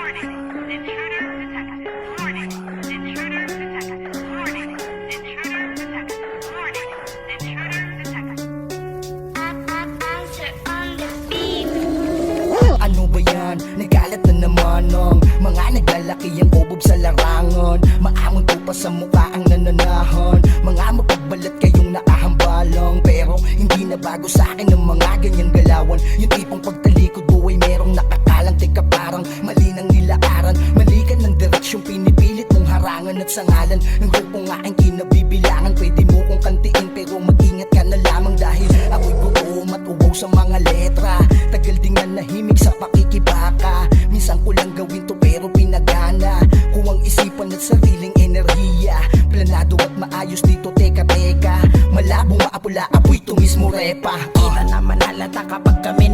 Ano ba yan? Nagalat na naman ng mga naglalaki ang ubob sa larangan. Maamon po pa sa mukha ang nananahan. Mga mapagbalat kayong nakahambalang, pero hindi na bago sa akin ng mga ganyang galawan. Yung tipong pagtalikod mo ay merong nakakalang, teka parang mali ng nilaaran. Mali ka ng direksyong pinipilit mong harangan. At sa ngalan ng grupong aking kinabibilangan, pwede mo kong kantiin pero mag-ingat ka na lamang, dahil ako'y gutom at ubaw sa mga letra. Tagal din nga nahimik sa pakikibaka. Minsan ko lang gawin to pero pinagana kung ang isipan at sariling enerhiya. Planado at maayos dito, teka malabo maapula, apoy to mismo repa. Kita naman halata kapag kami